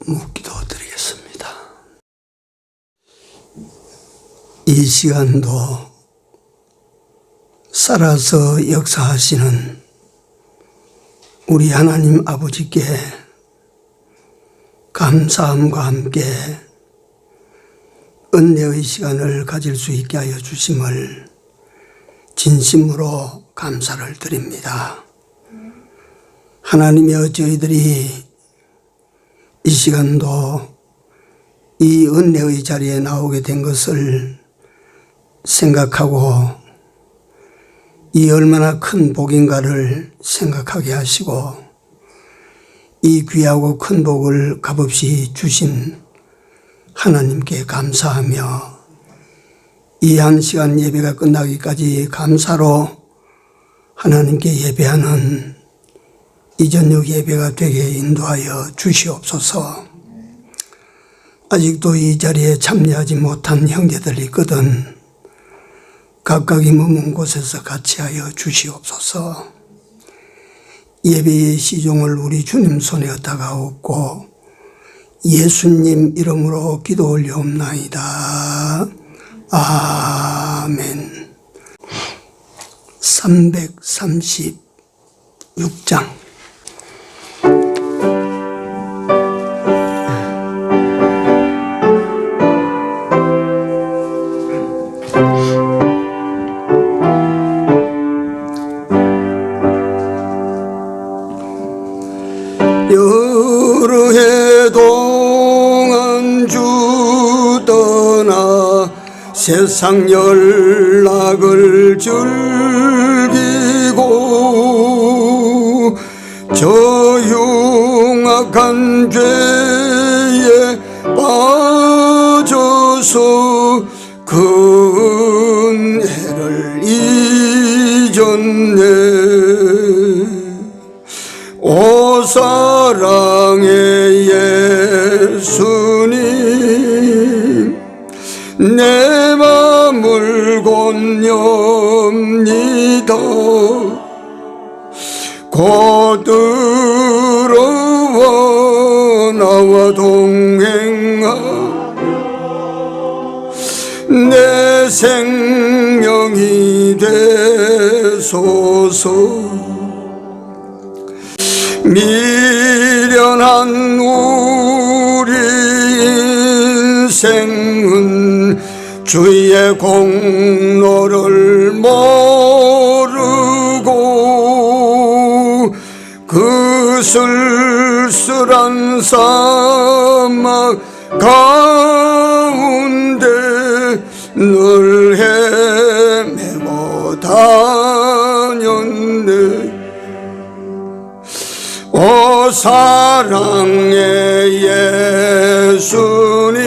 묵기도 드리겠습니다. 이 시간도 살아서 역사하시는 우리 하나님 아버지께 감사함과 함께 은혜의 시간을 가질 수 있게 하여 주심을 진심으로 감사를 드립니다. 하나님이여, 저희들이 이 시간도 이 은혜의 자리에 나오게 된 것을 생각하고 이 얼마나 큰 복인가를 생각하게 하시고 이 귀하고 큰 복을 값없이 주신 하나님께 감사하며 이 한 시간 예배가 끝나기까지 감사로 하나님께 예배하는 이 저녁 예배가 되게 인도하여 주시옵소서. 아직도 이 자리에 참여하지 못한 형제들이 있거든 각각이 머문 곳에서 같이 하여 주시옵소서. 예배의 시종을 우리 주님 손에 얻다가옵고 예수님 이름으로 기도 올려옵나이다. 아멘. 336장 여러 해 동안 주 떠나 세상 연락을 즐기고 저 흉악한 죄에 빠져서 그 은혜를 잊었네. 오 사랑의 예수님, 내 맘을 건넵니다. 곧 들어와 나와 동행하며 내 생명이 되소서. 미련한 우리 인생은 주의 공로를 모르고 그 쓸쓸한 사막 가운데 늘 헤매고 다녔네. 오 사랑의 예수님,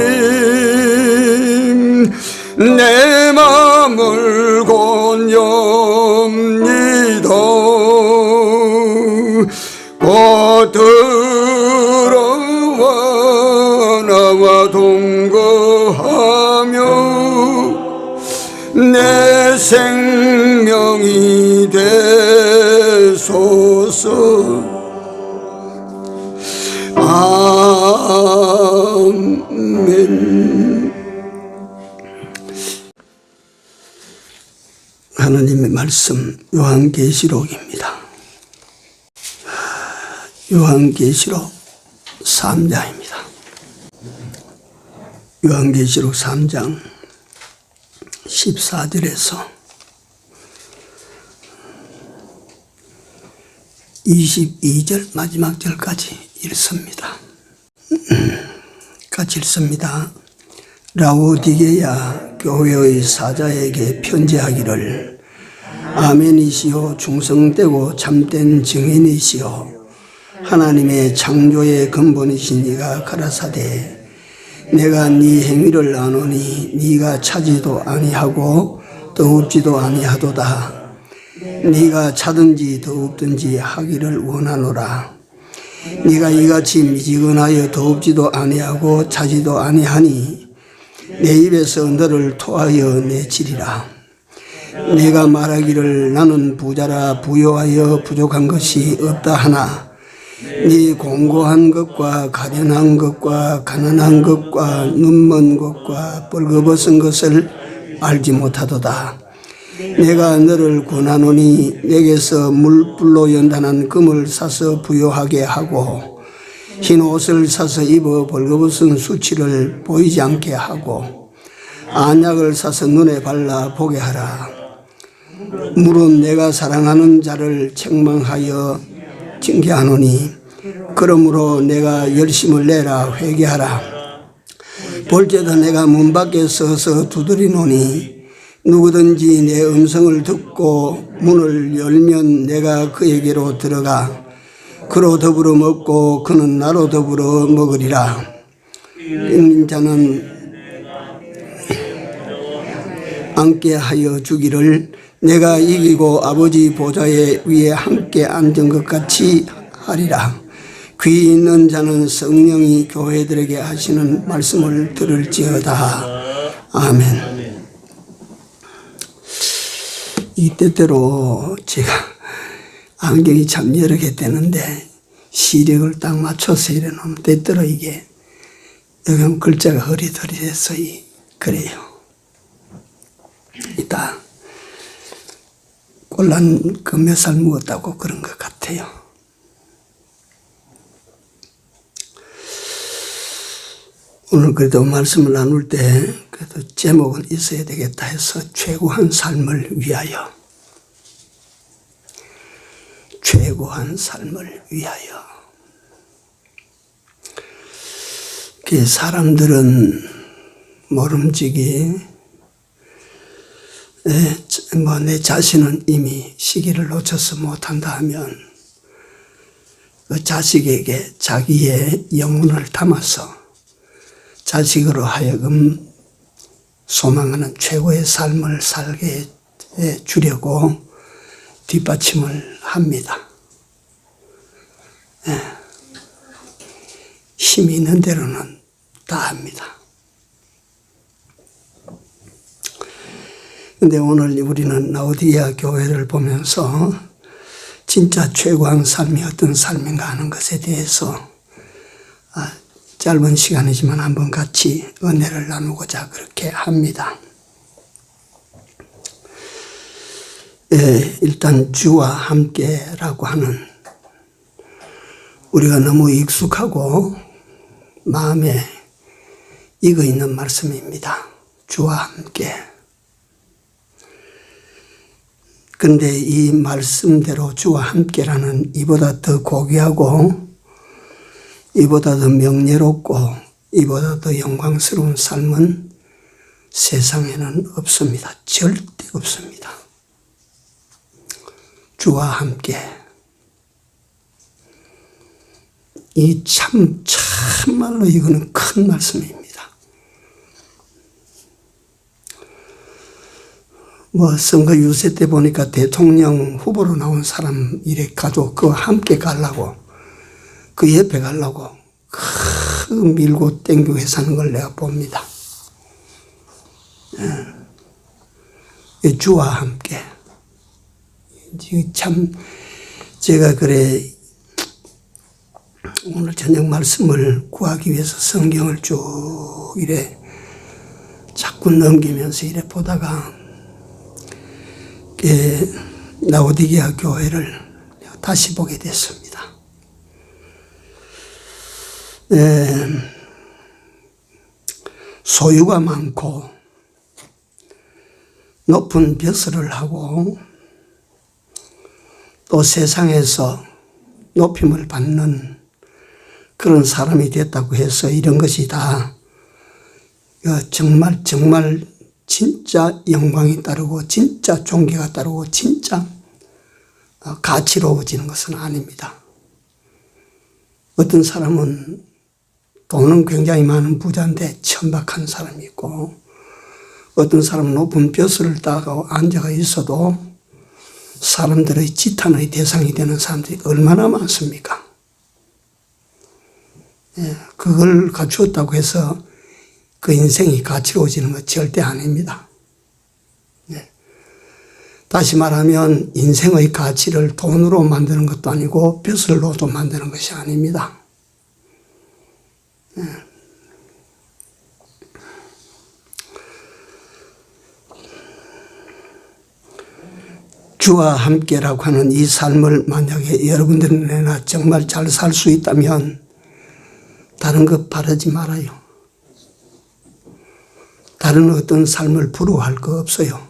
내 맘을 건넵니다. 곧 들어와 나와 동거하며 내 생명이 되소서. 아멘. 하나님의 말씀 요한계시록입니다. 요한계시록 3장입니다. 요한계시록 3장 14절에서 22절 마지막 절까지 읽습니다. 같이 읽습니다. 라오디게야 교회의 사자에게 편지하기를, 아멘이시오 충성되고 참된 증인이시오 하나님의 창조의 근본이신 이가 가라사대, 내가 네 행위를 아노니 네가 차지도 아니하고 더웁지도 아니하도다. 네가 차든지 더웁든지 하기를 원하노라. 네가 이같이 미지근하여 더웁지도 아니하고 차지도 아니하니 내 입에서 너를 토하여 내치리라. 내가 말하기를 나는 부자라 부요하여 부족한 것이 없다 하나 네 공고한 것과 가련한 것과 가난한 것과 눈먼 것과 벌거벗은 것을 알지 못하도다. 내가 너를 권하노니 내게서 물불로 연단한 금을 사서 부요하게 하고 흰 옷을 사서 입어 벌거벗은 수치를 보이지 않게 하고 안약을 사서 눈에 발라 보게 하라. 물은 내가 사랑하는 자를 책망하여 징계하노니 그러므로 내가 열심을 내라 회개하라. 볼때도 내가 문 밖에 서서 두드리노니 누구든지 내 음성을 듣고 문을 열면 내가 그에게로 들어가 그로 더불어 먹고 그는 나로 더불어 먹으리라. 이긴 자는 앉게 하여 주기를 내가 이기고 아버지 보좌에 위에 함께 앉은 것 같이 하리라. 귀 있는 자는 성령이 교회들에게 하시는 말씀을 들을지어다. 아멘. 이 때때로 제가 안경이 참 여러 개 되는데 시력을 딱 맞춰서 이래 놓으면 때때로 이게 여기 글자가 흐릿흐릿해서 그래요. 이따 꼴란 그 몇 살 먹었다고 그런 것 같아요. 오늘 그래도 말씀을 나눌 때 그래도 제목은 있어야 되겠다 해서 최고한 삶을 위하여. 최고한 삶을 위하여. 그 사람들은 모름지기 내 자신은 이미 시기를 놓쳐서 못한다 하면 그 자식에게 자기의 영혼을 담아서 자식으로 하여금 소망하는 최고의 삶을 살게 해 주려고 뒷받침을 합니다. 힘이 있는 대로는 다 합니다. 근데 오늘 우리는 라오디게아 교회를 보면서 진짜 최고한 삶이 어떤 삶인가 하는 것에 대해서 짧은 시간이지만 한번 같이 은혜를 나누고자 그렇게 합니다. 일단 주와 함께라고 하는 우리가 너무 익숙하고 마음에 익어 있는 말씀입니다. 주와 함께. 그런데 이 말씀대로 주와 함께라는 이보다 더 고귀하고 이보다 더 명예롭고 이보다 더 영광스러운 삶은 세상에는 없습니다. 절대 없습니다. 주와 함께. 이 참말로 이거는 큰 말씀입니다. 선거 유세 때 보니까 대통령 후보로 나온 사람 이래 가지고 그와 함께 가려고 그 옆에 가려고 그 밀고 땡기고 해서 하는 걸 내가 봅니다. 주와 함께. 참 제가 그래 오늘 저녁 말씀을 구하기 위해서 성경을 쭉 이래 자꾸 넘기면서 이래 보다가 라오디게아 교회를 다시 보게 됐습니다. 소유가 많고 높은 벼슬을 하고 또 세상에서 높임을 받는 그런 사람이 됐다고 해서 이런 것이 다 정말 진짜 영광이 따르고 진짜 존귀가 따르고 진짜 가치로워지는 것은 아닙니다. 어떤 사람은 돈은 굉장히 많은 부자인데 천박한 사람이 있고 어떤 사람은 높은 벼슬을 따고 앉아 있어도 사람들의 지탄의 대상이 되는 사람들이 얼마나 많습니까? 그걸 갖추었다고 해서 그 인생이 가치로워지는 건 절대 아닙니다. 다시 말하면 인생의 가치를 돈으로 만드는 것도 아니고 벼슬로도 만드는 것이 아닙니다. 주와 함께라고 하는 이 삶을 만약에 여러분들이나 정말 잘 살 수 있다면 다른 것 바라지 말아요. 다른 어떤 삶을 부러워할 거 없어요.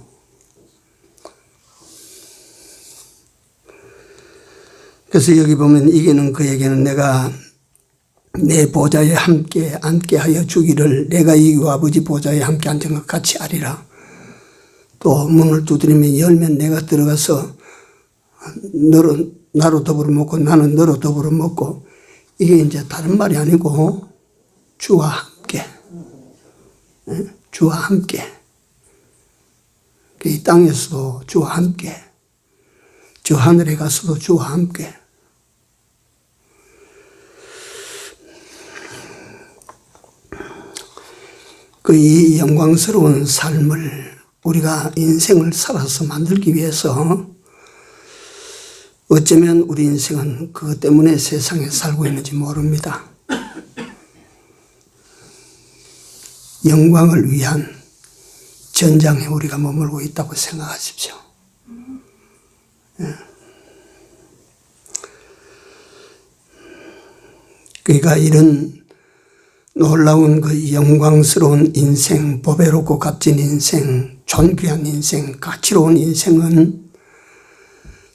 그래서 여기 보면 이기는 그에게는 내가 내 보좌에 함께 앉게 하여 주기를 내가 이기고 아버지 보좌에 함께 앉은 것 같이 하리라. 또 문을 두드리면 열면 내가 들어가서 나로 더불어 먹고 나는 너로 더불어 먹고 이게 이제 다른 말이 아니고 주와 함께 주와 함께 이 땅에서도 주와 함께 저 하늘에 가서도 주와 함께 그 이 영광스러운 삶을 우리가 인생을 살아서 만들기 위해서 어쩌면 우리 인생은 그것 때문에 세상에 살고 있는지 모릅니다. 영광을 위한 전장에 우리가 머물고 있다고 생각하십시오. 그러니까 이런 놀라운 그 영광스러운 인생, 보배롭고 값진 인생, 존귀한 인생, 가치로운 인생은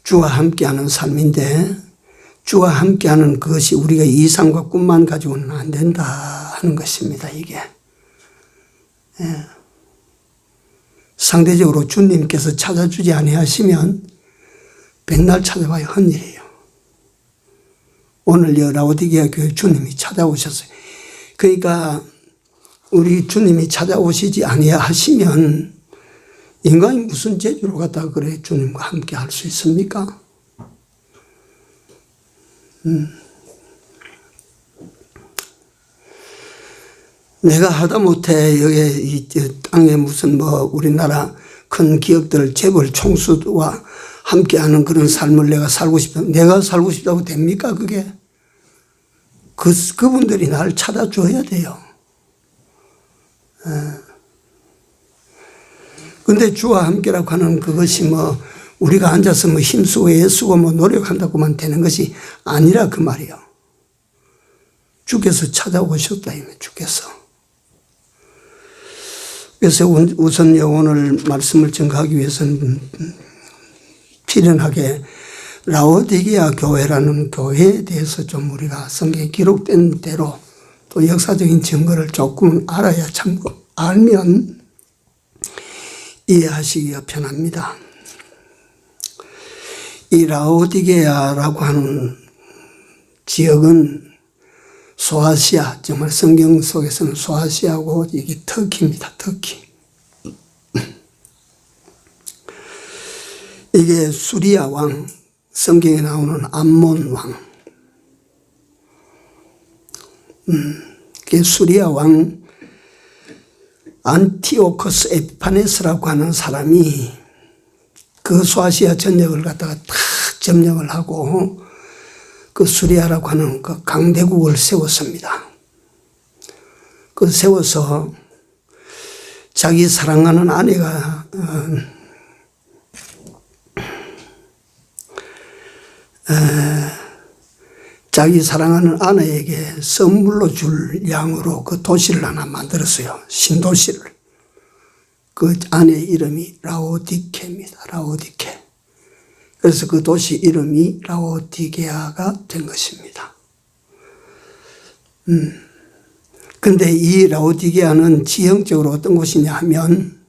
주와 함께하는 삶인데 주와 함께하는 그것이 우리가 이상과 꿈만 가지고는 안 된다 하는 것입니다. 이게 상대적으로 주님께서 찾아주지 아니하시면 백날 찾아봐야 헛일이에요. 오늘 라오디게아 교회 주님이 찾아오셨어요. 그러니까 우리 주님이 찾아오시지 아니하시면 인간이 무슨 재주로 갖다가 그래 주님과 함께 할 수 있습니까? 내가 하다못해 여기 이 땅에 무슨 우리나라 큰 기업들 재벌 총수와 함께하는 그런 삶을 내가 살고 싶다고 됩니까 그게? 그분들이 나를 찾아줘야 돼요. 근데 주와 함께라고 하는 그것이 우리가 앉아서 힘쓰고 애쓰고 노력한다고만 되는 것이 아니라 그 말이요. 주께서 찾아오셨다, 주께서. 그래서 우선 오늘 말씀을 증거하기 위해서는 필연하게 라오디게아 교회라는 교회에 대해서 좀 우리가 성경에 기록된 대로 또 역사적인 증거를 조금 알아야 알면 이해하시기가 편합니다. 이 라오디게아라고 하는 지역은 소아시아, 정말 성경 속에서는 소아시아고 이게 터키입니다. 터키. 이게 수리아 왕, 성경에 나오는 암몬 왕. 이게 수리아 왕 안티오코스 에피파네스라고 하는 사람이 그 소아시아 전역을 갖다가 다 점령을 하고 그 수리아라고 하는 그 강대국을 세웠습니다. 그 세워서 자기 사랑하는 아내가 자기 사랑하는 아내에게 선물로 줄 양으로 그 도시를 하나 만들었어요. 신도시를. 그 아내 이름이 라오디케입니다. 라오디케. 그래서 그 도시 이름이 라오디게아가 된 것입니다. 근데 이 라오디게아는 지형적으로 어떤 곳이냐 하면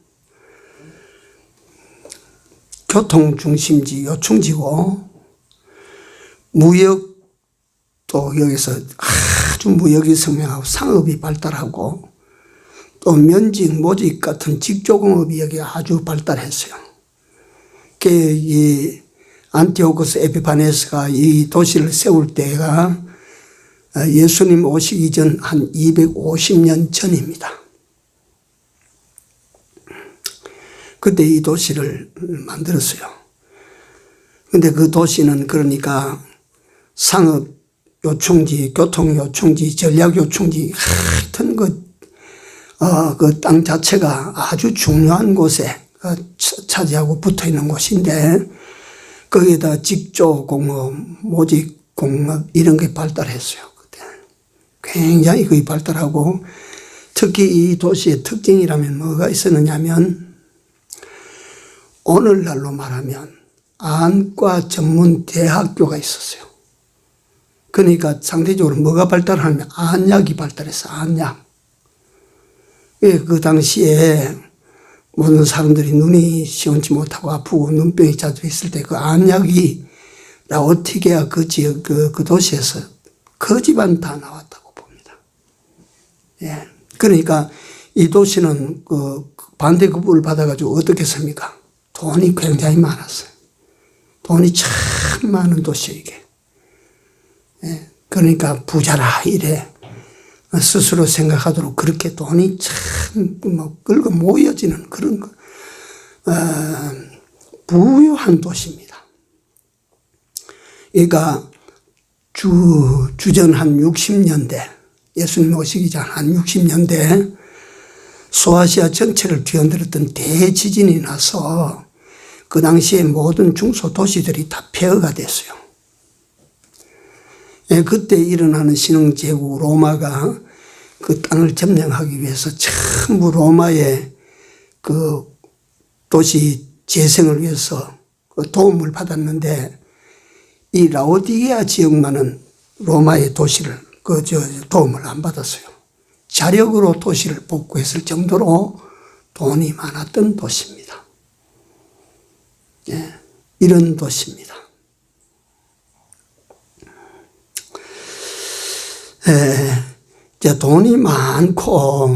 교통 중심지, 요충지고 무역도 여기서 아주 무역이 성행하고 상업이 발달하고 또 면직, 모직 같은 직조공업이 여기 아주 발달했어요. 이 안티오코스 에피파네스가 이 도시를 세울 때가 예수님 오시기 전 한 250년 전입니다. 그때 이 도시를 만들었어요. 근데 그 도시는 그러니까 상업 요충지, 교통 요충지, 전략 요충지, 하여튼 그 땅 자체가 아주 중요한 곳에 차지하고 붙어 있는 곳인데, 거기에다 직조공업, 모직공업 이런 게 발달했어요. 그때 굉장히 거의 발달하고, 특히 이 도시의 특징이라면 뭐가 있었느냐면, 오늘날로 말하면 안과 전문 대학교가 있었어요. 그러니까 상대적으로 뭐가 발달하냐면 안약이 발달했어. 안약. 그 당시에 모든 사람들이 눈이 시원치 못하고 아프고 눈병이 자주 있을 때 그 안약이 라오디게아 그 지역 그 도시에서 그 집안 다 나왔다고 봅니다. 예. 그러니까 이 도시는 그 반대급부를 받아가지고 어떻게 씁니까? 돈이 굉장히 많았어요. 돈이 참 많은 도시예요, 이게. 예. 그러니까 부자라 이래 스스로 생각하도록 그렇게 돈이 참 끌고 모여지는 그런 부유한 도시입니다. 그러니까 주전 한 60년대, 예수님 오시기 전 한 60년대 소아시아 전체를 뒤흔들었던 대지진이 나서 그 당시에 모든 중소도시들이 다 폐허가 됐어요. 예, 그때 일어나는 신흥제국 로마가 그 땅을 점령하기 위해서 전부 로마의 그 도시 재생을 위해서 도움을 받았는데, 이 라오디게아 지역만은 로마의 도시를 도움을 안 받았어요. 자력으로 도시를 복구했을 정도로 돈이 많았던 도시입니다. 예, 이런 도시입니다. 이제 돈이 많고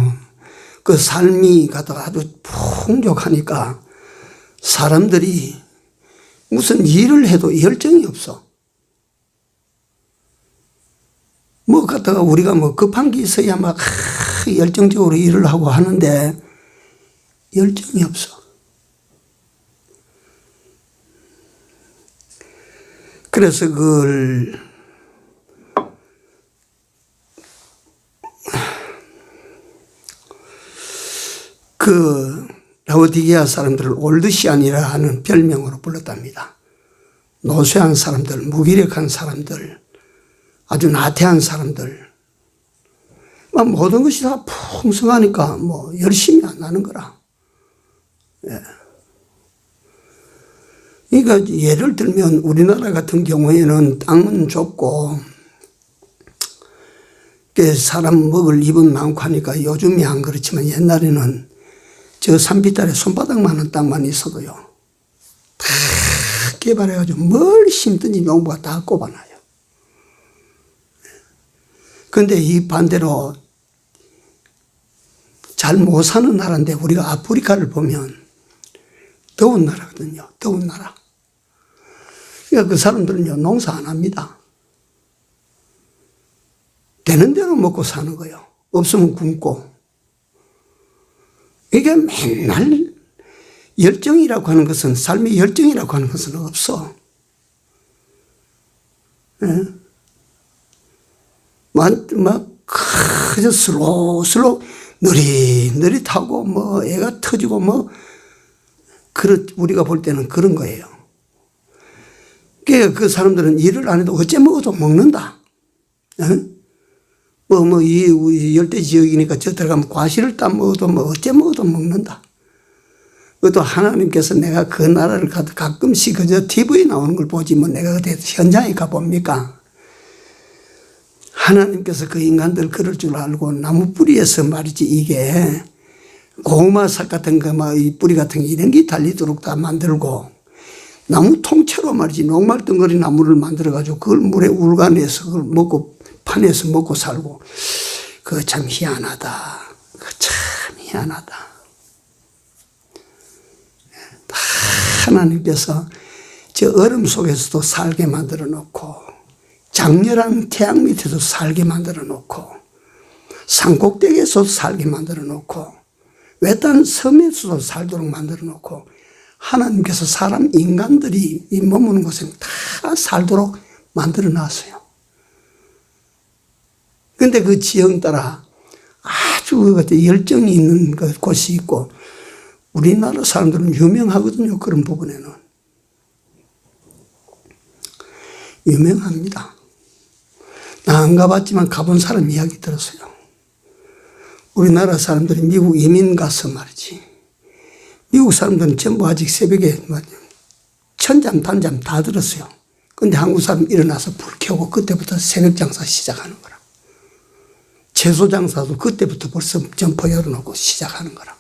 그 삶이 아주 풍족하니까 사람들이 무슨 일을 해도 열정이 없어. 뭐 갖다가 우리가 뭐 급한 게 있어야 막 열정적으로 일을 하고 하는데 열정이 없어. 그래서 그걸 라오디게아 사람들을 올드시안이라 하는 별명으로 불렀답니다. 노쇠한 사람들, 무기력한 사람들, 아주 나태한 사람들, 모든 것이 다 풍성하니까 뭐 열심히 안 하는 거라. 예. 그러니까 예를 들면 우리나라 같은 경우에는 땅은 좁고 사람 먹을 입은 많고 하니까 요즘이 안 그렇지만 옛날에는 저 산비탈에 손바닥만한 땅만 있어도요, 다 개발해가지고 뭘 심든지 농부가 다 꼽아놔요. 그런데 이 반대로 잘 못 사는 나라인데, 우리가 아프리카를 보면 더운 나라거든요. 더운 나라. 그러니까 그 사람들은요, 농사 안 합니다. 되는 대로 먹고 사는 거예요. 없으면 굶고. 이게 맨날 열정이라고 하는 것은, 삶의 열정이라고 하는 것은 없어. 예? 그저 슬로슬로 느릿느릿하고 뭐 애가 터지고 뭐 우리가 볼 때는 그런 거예요. 그러니까 그 사람들은 일을 안 해도 어째 먹어도 먹는다. 이 열대 지역이니까 저 들어가면 과실을 따 먹어도 어째 먹어도 먹는다. 그것도 하나님께서 내가 그 나라를 가도 가끔씩 그저 TV에 나오는 걸 보지 뭐 내가 그때 현장에 가봅니까? 하나님께서 그 인간들 그럴 줄 알고 나무 뿌리에서 말이지, 이게 고구마삭 같은 거 이 뿌리 같은 게 이런 게 달리도록 다 만들고, 나무 통째로 말이지 녹말 덩어리 나무를 만들어 가지고 그걸 물에 울가내서 그걸 먹고 판에서 먹고 살고, 그거 참 희한하다. 그거 참 희한하다. 하나님께서 저 얼음 속에서도 살게 만들어 놓고, 장렬한 태양 밑에서 살게 만들어 놓고, 산꼭대기에서도 살게 만들어 놓고, 외딴 섬에서도 살도록 만들어 놓고 하나님께서 사람 인간들이 이 머무는 곳에 다 살도록 만들어 놨어요. 근데 그 지형 따라 아주 열정이 있는 곳이 있고 우리나라 사람들은 유명하거든요. 그런 부분에는. 유명합니다. 나 안 가봤지만 가본 사람 이야기 들었어요. 우리나라 사람들이 미국 이민 가서 말이지. 미국 사람들은 전부 아직 새벽에 천잠 단잠 다 들었어요. 근데 한국 사람 일어나서 불 켜고 그때부터 새벽 장사 시작하는 거라. 채소 장사도 그때부터 벌써 점포 열어놓고 시작하는 거라.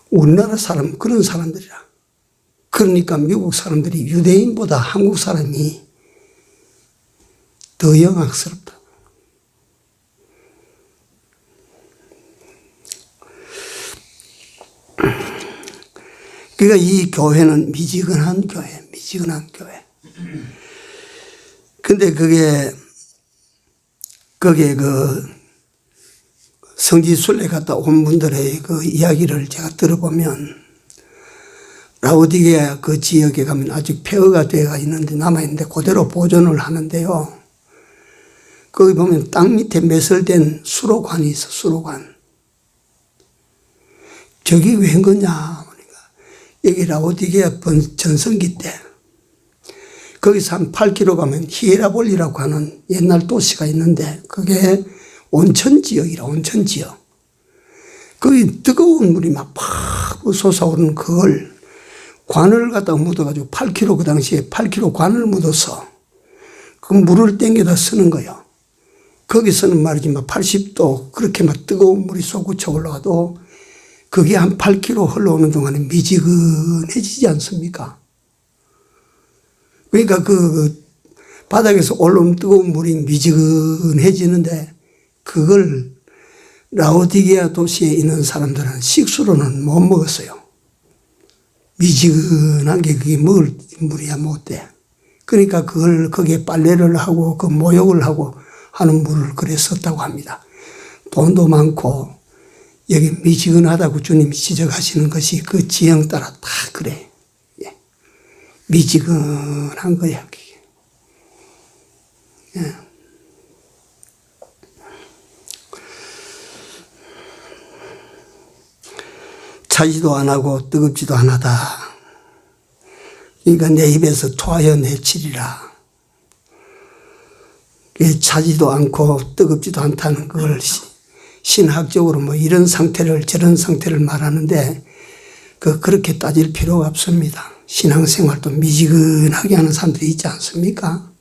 우리나라 사람 그런 사람들이라. 그러니까 미국 사람들이 유대인보다 한국 사람이 더 영악스럽다. 그러니까 이 교회는 미지근한 교회, 미지근한 교회. 근데 그게 그 성지순례 갔다 온 분들의 그 이야기를 제가 들어보면 라오디게아 그 지역에 가면 아직 폐허가 되어 있는데 남아있는데 그대로 보존을 하는데요. 거기 보면 땅 밑에 매설된 수로관이 있어, 수로관. 저기 왜 한 거냐. 여기 라오디게아 전성기 때 거기서 한 8km 가면 히에라볼리라고 하는 옛날 도시가 있는데 그게 온천지역이라, 온천지역. 거기 뜨거운 물이 막 솟아오르는 그걸 관을 갖다가 묻어가지고 8km 그 당시에 8km 관을 묻어서 그 물을 땡겨다 쓰는 거예요. 거기서는 말이지 막 80도 그렇게 막 뜨거운 물이 솟구쳐 올라가도 그게 한 8km 흘러오는 동안에 미지근해지지 않습니까? 그러니까 그 바닥에서 올라오는 뜨거운 물이 미지근해지는데 그걸 라오디게아 도시에 있는 사람들은 식수로는 못 먹었어요. 미지근한 게 그게 먹을 물이야 못 돼. 그러니까 그걸 거기에 빨래를 하고 그 모욕을 하고 하는 물을 그래 썼다고 합니다. 돈도 많고 여기 미지근하다고 주님이 지적하시는 것이 그 지형 따라 다 그래. 예. 미지근한 거야. 그게. 예. 차지도 안 하고 뜨겁지도 않하다. 그러니까 내 입에서 토하여 내치리라. 차지도 않고 뜨겁지도 않다는 걸 신학적으로 뭐 이런 상태를 저런 상태를 말하는데 그렇게 따질 필요가 없습니다. 신앙생활도 미지근하게 하는 사람들이 있지 않습니까?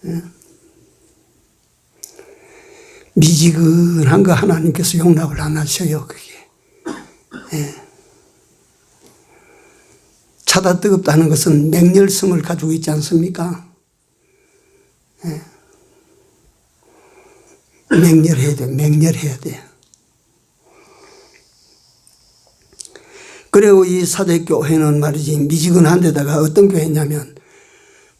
예. 미지근한 거 하나님께서 용납을 안 하셔요. 그게. 예. 차다 뜨겁다는 것은 맹렬성을 가지고 있지 않습니까? 예. 맹렬해야 돼, 맹렬해야 돼. 그리고 이 사대교회는 말이지 미지근한 데다가 어떤 교회냐면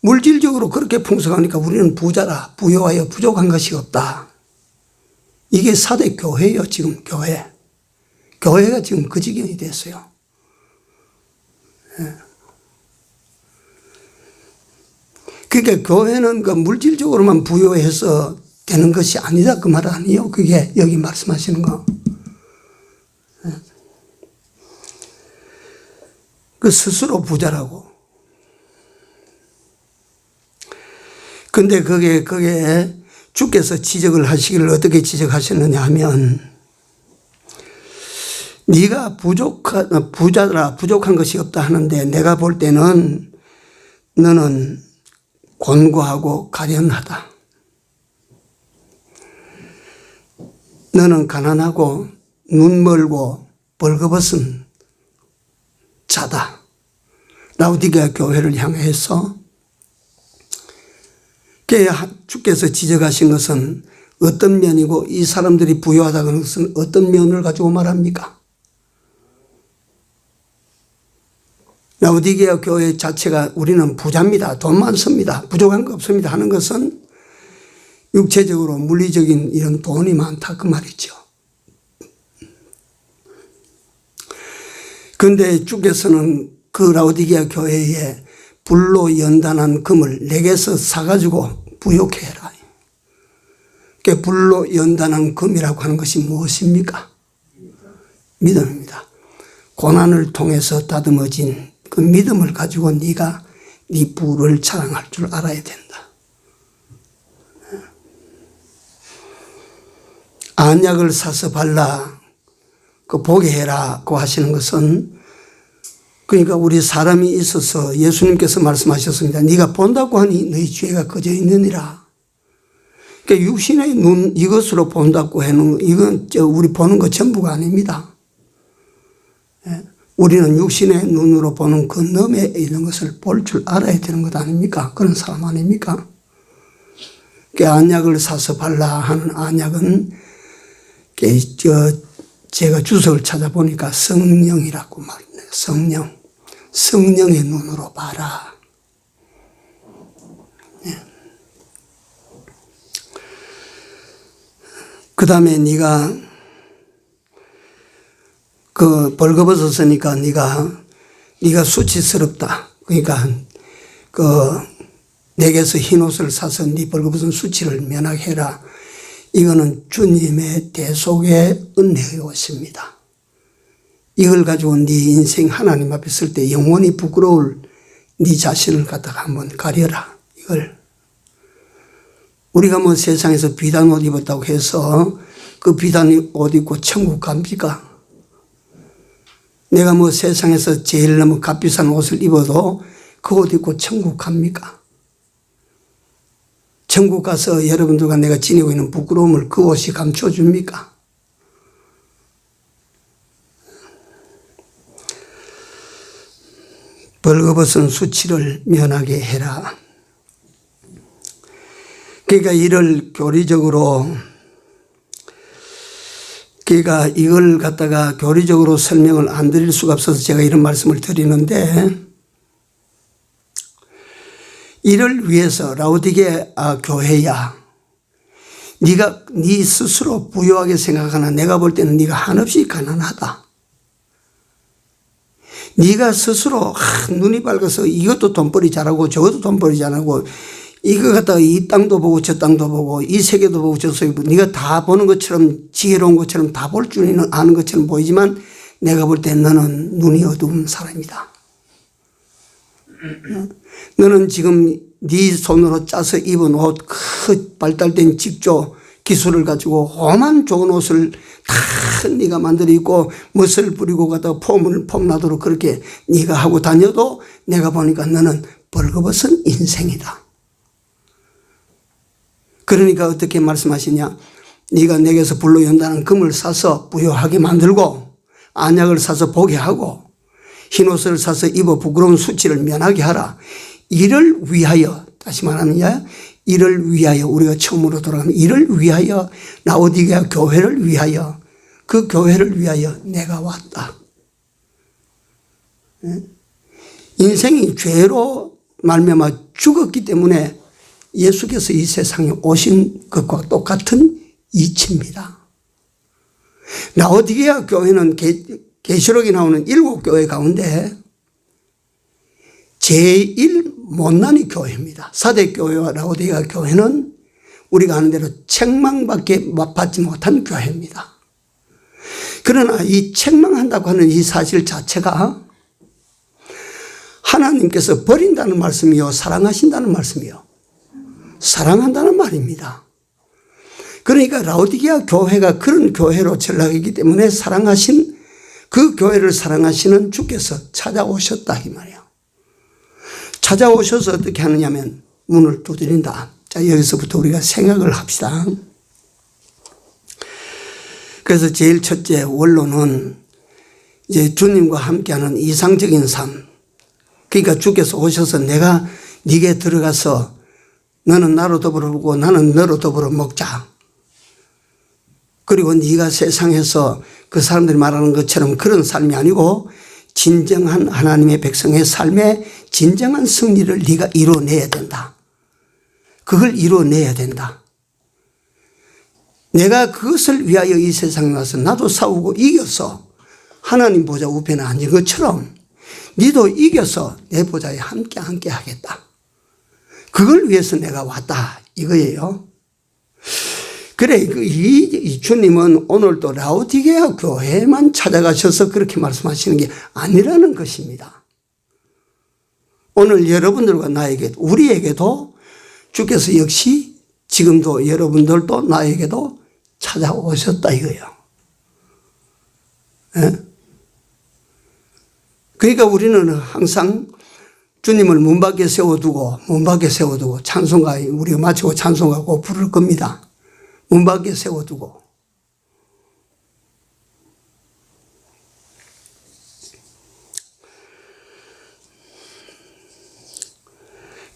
물질적으로 그렇게 풍성하니까 우리는 부자라, 부유하여 부족한 것이 없다. 이게 사대교회예요, 지금 교회. 교회가 지금 그 지경이 됐어요. 예. 그러니까 교회는 그 물질적으로만 부유해서 되는 것이 아니다 그 말 아니에요. 그게 여기 말씀하시는 거. 예. 그 스스로 부자라고. 근데 그게 주께서 지적을 하시기를 어떻게 지적하셨느냐 하면 네가 부자라 부족한 것이 없다 하는데 내가 볼 때는 너는 곤고하고 가련하다. 너는 가난하고 눈멀고 벌거벗은 자다. 라오디게아 교회를 향해서 주께서 지적하신 것은 어떤 면이고 이 사람들이 부유하다는 것은 어떤 면을 가지고 말합니까? 라오디게아 교회 자체가 우리는 부자입니다. 돈 많습니다. 부족한 거 없습니다 하는 것은 육체적으로 물리적인 이런 돈이 많다 그 말이죠. 그런데 주께서는 그 라오디게아 교회에 불로 연단한 금을 내게서 사가지고 부욕해 해라. 그 불로 연단한 금이라고 하는 것이 무엇입니까? 믿음입니다. 고난을 통해서 다듬어진 그 믿음을 가지고 네가 네 부를 자랑할 줄 알아야 된다. 안약을 사서 발라 그 보게 해라고 하시는 것은, 그러니까 우리 사람이 있어서 예수님께서 말씀하셨습니다. 네가 본다고 하니 너희 죄가 꺼져 있느니라. 그러니까 육신의 눈 이것으로 본다고 하는, 이건 우리 보는 것 전부가 아닙니다. 우리는 육신의 눈으로 보는 그 너머에 있는 것을 볼 줄 알아야 되는 것 아닙니까? 그런 사람 아닙니까? 그러니까 안약을 사서 발라 하는 안약은 제가 주석을 찾아보니까 성령이라고 말해요. 성령. 성령의 눈으로 봐라. 그 다음에 네가 그 벌거벗었으니까 네가 수치스럽다. 그러니까 내게서 흰 옷을 사서 네 벌거벗은 수치를 면하게 해라. 이거는 주님의 대속의 은혜의 옷입니다. 이걸 가지고 네 인생 하나님 앞에 설 때 영원히 부끄러울 네 자신을 갖다가 한번 가려라. 이걸 우리가 뭐 세상에서 비단 옷 입었다고 해서 그 비단 옷 입고 천국 갑니까? 내가 뭐 세상에서 제일 너무 값비싼 옷을 입어도 그 옷 입고 천국 갑니까? 천국 가서 여러분들과 내가 지니고 있는 부끄러움을 그 옷이 감춰줍니까? 벌거벗은 수치를 면하게 해라. 그러니까 이를 교리적으로, 그러니까 이걸 갖다가 교리적으로 설명을 안 드릴 수가 없어서 제가 이런 말씀을 드리는데, 이를 위해서 라오디게아 교회야, 네가 네 스스로 부유하게 생각하나 내가 볼 때는 네가 한없이 가난하다. 네가 스스로 눈이 밝아서 이것도 돈벌이 잘하고 저것도 돈벌이 잘하고 이거 갖다가 이 땅도 보고 저 땅도 보고 이 세계도 보고 저 세계도 보고 네가 다 보는 것처럼 지혜로운 것처럼 다 볼 줄 아는 것처럼 보이지만 내가 볼 때 너는 눈이 어두운 사람이다. 너는 지금 네 손으로 짜서 입은 옷, 그 발달된 직조 기술을 가지고 험한 좋은 옷을 다 네가 만들어 입고 멋을 부리고 갖다가 폼나도록 그렇게 네가 하고 다녀도 내가 보니까 너는 벌거벗은 인생이다. 그러니까 어떻게 말씀하시냐? 네가 내게서 불로 연다는 금을 사서 부요하게 만들고 안약을 사서 보게 하고 흰옷을 사서 입어 부끄러운 수치를 면하게 하라. 이를 위하여, 다시 말하느냐, 이를 위하여, 우리가 처음으로 돌아가는 이를 위하여, 라오디게아 교회를 위하여, 그 교회를 위하여 내가 왔다. 인생이 죄로 말미암아 죽었기 때문에 예수께서 이 세상에 오신 것과 똑같은 이치입니다. 라오디게아 교회는 계시록에 나오는 7교회 가운데 제일 못난이 교회입니다. 사대교회와 라오디게아 교회는 우리가 아는 대로 책망밖에 받지 못한 교회입니다. 그러나 이 책망한다고 하는 이 사실 자체가 하나님께서 버린다는 말씀이요, 사랑하신다는 말씀이요, 사랑한다는 말입니다. 그러니까 라오디게아 교회가 그런 교회로 전락했기 때문에 사랑하신 그 교회를 사랑하시는 주께서 찾아오셨다 이 말이에요. 찾아오셔서 어떻게 하느냐면 문을 두드린다. 자, 여기서부터 우리가 생각을 합시다. 그래서 제일 첫째 원로는 이제 주님과 함께하는 이상적인 삶. 그러니까 주께서 오셔서 내가 네게 들어가서 너는 나로 더불어 먹고 나는 너로 더불어 먹자. 그리고 네가 세상에서 그 사람들이 말하는 것처럼 그런 삶이 아니고 진정한 하나님의 백성의 삶에 진정한 승리를 네가 이뤄내야 된다. 그걸 이뤄내야 된다. 내가 그것을 위하여 이 세상에 와서 나도 싸우고 이겨서 하나님 보좌 우편에 앉은 것처럼 니도 이겨서 내 보좌에 함께 하겠다. 그걸 위해서 내가 왔다 이거예요. 그래, 이 주님은 오늘도 라오디게아 교회만 찾아가셔서 그렇게 말씀하시는 게 아니라는 것입니다. 오늘 여러분들과 나에게, 우리에게도 주께서 역시 지금도 여러분들도 나에게도 찾아오셨다 이거예요. 예? 그러니까 우리는 항상 주님을 문 밖에 세워두고 찬송가 우리가 마치고 찬송가 꼭 부를 겁니다. 문 밖에 세워두고.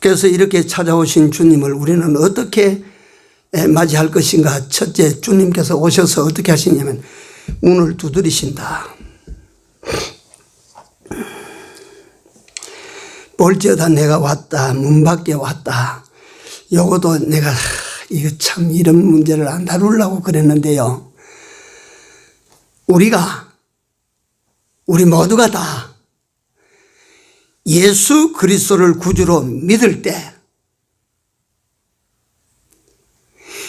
그래서 이렇게 찾아오신 주님을 우리는 어떻게 맞이할 것인가. 첫째, 주님께서 오셔서 어떻게 하시냐면 문을 두드리신다. 볼지어다 내가 왔다. 문 밖에 왔다. 요것도 내가 이거 참 이런 문제를 안 다루려고 그랬는데요. 우리 모두가 다 예수 그리스도를 구주로 믿을 때,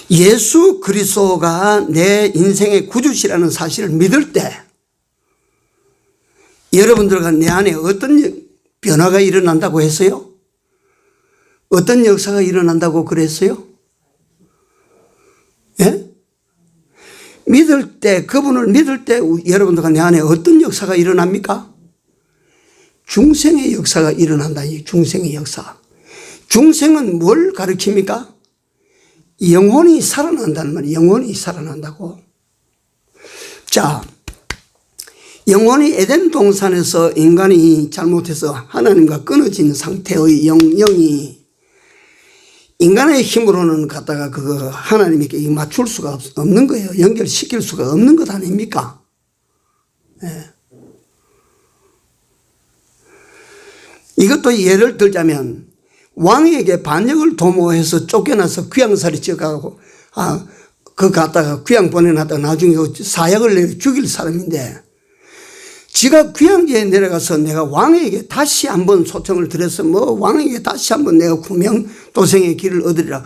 예수 그리스도가 내 인생의 구주시라는 사실을 믿을 때, 여러분들과 내 안에 어떤 변화가 일어난다고 했어요? 어떤 역사가 일어난다고 그랬어요? 예? 믿을 때, 그분을 믿을 때 여러분들과 내 안에 어떤 역사가 일어납니까? 중생의 역사가 일어난다. 이 중생의 역사. 중생은 뭘 가리킵니까? 영혼이 살아난다는 말이에요. 영혼이 살아난다고. 자, 영혼이 에덴 동산에서 인간이 잘못해서 하나님과 끊어진 상태의 영이 인간의 힘으로는 갖다가 그거 하나님에게 맞출 수가 없는 거예요. 연결시킬 수가 없는 것 아닙니까? 예. 이것도 예를 들자면 왕에게 반역을 도모해서 쫓겨나서 귀양살이 쪄가고 그 갖다가 귀양 보내놨다가 나중에 사약을 내려 죽일 사람인데 지가 귀양지에 내려가서 내가 왕에게 다시 한번 소청을 드려서 왕에게 다시 한번 내가 구명도생의 길을 얻으리라.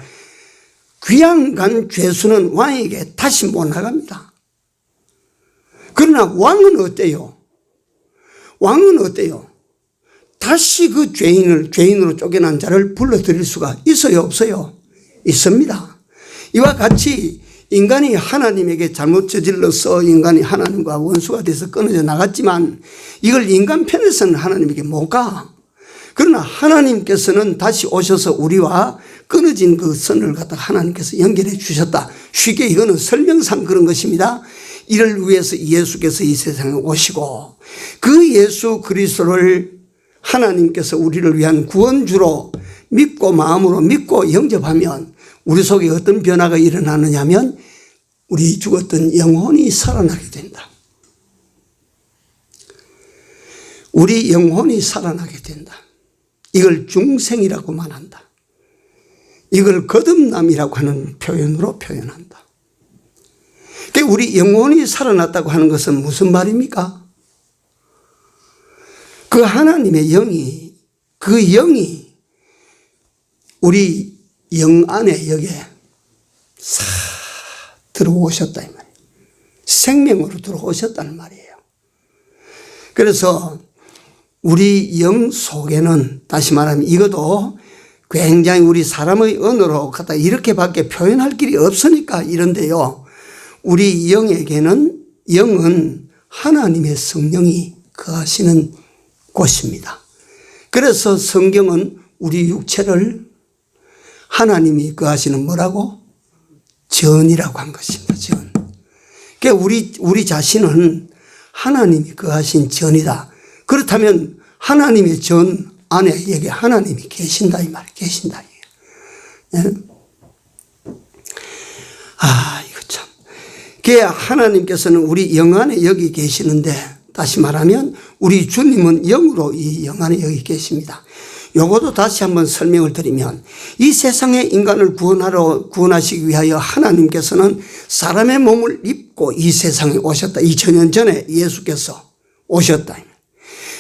귀양 간 죄수는 왕에게 다시 못 나갑니다. 그러나 왕은 어때요? 왕은 어때요? 다시 그 죄인으로 쫓겨난 자를 불러들일 수가 있어요, 없어요? 있습니다. 이와 같이 인간이 하나님에게 잘못 저질러서 인간이 하나님과 원수가 돼서 끊어져 나갔지만 이걸 인간 편에서는 하나님에게 못 가. 그러나 하나님께서는 다시 오셔서 우리와 끊어진 그 선을 갖다가 하나님께서 연결해 주셨다. 쉽게 이거는 설명상 그런 것입니다. 이를 위해서 예수께서 이 세상에 오시고 그 예수 그리스도를 하나님께서 우리를 위한 구원주로 믿고 마음으로 믿고 영접하면 우리 속에 어떤 변화가 일어나느냐 하면 우리 죽었던 영혼이 살아나게 된다. 우리 영혼이 살아나게 된다. 이걸 중생이라고 말한다. 이걸 거듭남이라고 하는 표현으로 표현한다. 그러니까 우리 영혼이 살아났다고 하는 것은 무슨 말입니까? 그 하나님의 영이, 그 영이 우리 영 안에 여기에 싹 들어오셨다 이 말이에요. 생명으로 들어오셨다는 말이에요. 그래서 우리 영 속에는 다시 말하면 이것도 굉장히 우리 사람의 언어로 갖다 이렇게밖에 표현할 길이 없으니까 이런데요. 우리 영에게는 영은 하나님의 성령이 거하시는 곳입니다. 그래서 성경은 우리 육체를 하나님이 거하시는 뭐라고? 전이라고 한 것입니다. 전. 그러니까 우리 자신은 하나님이 거하신 전이다. 그렇다면 하나님의 전 안에 여기 하나님이 계신다 이 말이에요. 계신다. 예? 이거 참. 그러니까 하나님께서는 우리 영 안에 여기 계시는데 다시 말하면 우리 주님은 영으로 이 영 안에 여기 계십니다. 요것도 다시 한번 설명을 드리면 이 세상의 인간을 구원하시기 위하여 하나님께서는 사람의 몸을 입고 이 세상에 오셨다. 2000년 전에 예수께서 오셨다.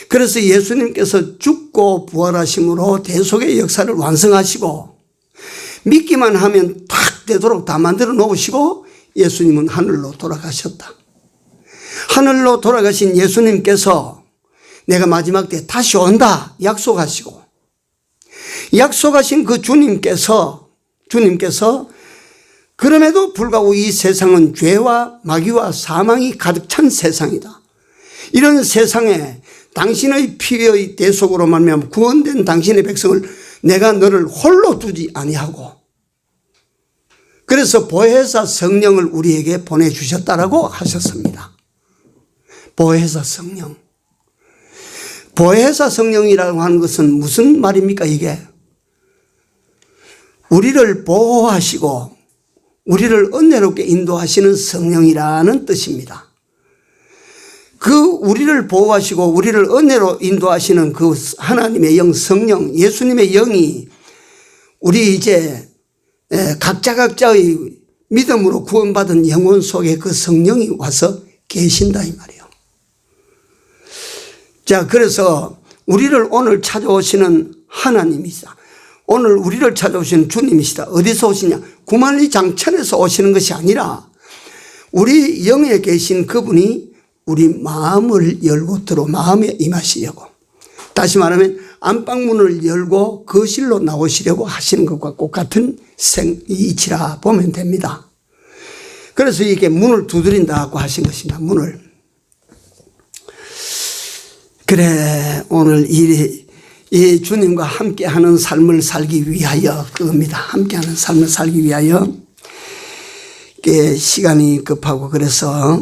그래서 예수님께서 죽고 부활하심으로 대속의 역사를 완성하시고 믿기만 하면 딱 되도록 다 만들어 놓으시고 예수님은 하늘로 돌아가셨다. 하늘로 돌아가신 예수님께서 내가 마지막 때 다시 온다 약속하시고 약속하신 그 주님께서 그럼에도 불구하고 이 세상은 죄와 마귀와 사망이 가득 찬 세상이다. 이런 세상에 당신의 피의 대속으로 말미암아 구원된 당신의 백성을 내가 너를 홀로 두지 아니하고 그래서 보혜사 성령을 우리에게 보내주셨다라고 하셨습니다. 보혜사 성령. 보혜사 성령이라고 하는 것은 무슨 말입니까 이게? 우리를 보호하시고 우리를 은혜롭게 인도하시는 성령이라는 뜻입니다. 그 우리를 보호하시고 우리를 은혜로 인도하시는 그 하나님의 영 성령 예수님의 영이 우리 이제 각자의 믿음으로 구원받은 영혼 속에 그 성령이 와서 계신다 이 말이에요. 자, 그래서 우리를 오늘 찾아오시는 하나님이시다. 오늘 우리를 찾아오시는 주님이시다. 어디서 오시냐? 구만리 장천에서 오시는 것이 아니라 우리 영에 계신 그분이 우리 마음을 열고 마음에 임하시려고 다시 말하면 안방문을 열고 거실로 나오시려고 하시는 것과 똑같은 이치라 보면 됩니다. 그래서 이게 문을 두드린다고 하신 것입니다. 문을. 그래 오늘 이 주님과 함께하는 삶을 살기 위하여 그겁니다. 함께하는 삶을 살기 위하여 시간이 급하고 그래서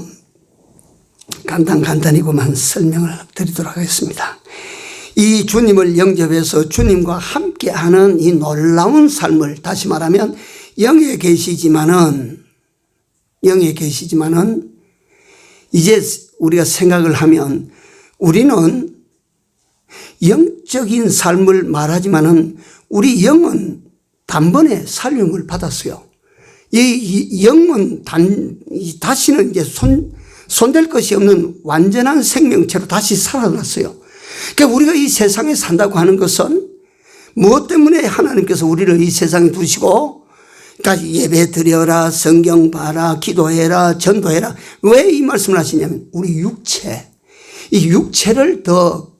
간단히고만 설명을 드리도록 하겠습니다. 이 주님을 영접해서 주님과 함께하는 이 놀라운 삶을 다시 말하면 영에 계시지만은 이제 우리가 생각을 하면 우리는 영적인 삶을 말하지만은 우리 영은 단번에 살림을 받았어요. 이 영은 다시는 이제 손댈 것이 없는 완전한 생명체로 다시 살아났어요. 그러니까 우리가 이 세상에 산다고 하는 것은 무엇 때문에 하나님께서 우리를 이 세상에 두시고 그러니까 예배 드려라, 성경 봐라, 기도해라, 전도해라. 왜 이 말씀을 하시냐면 우리 이 육체를 더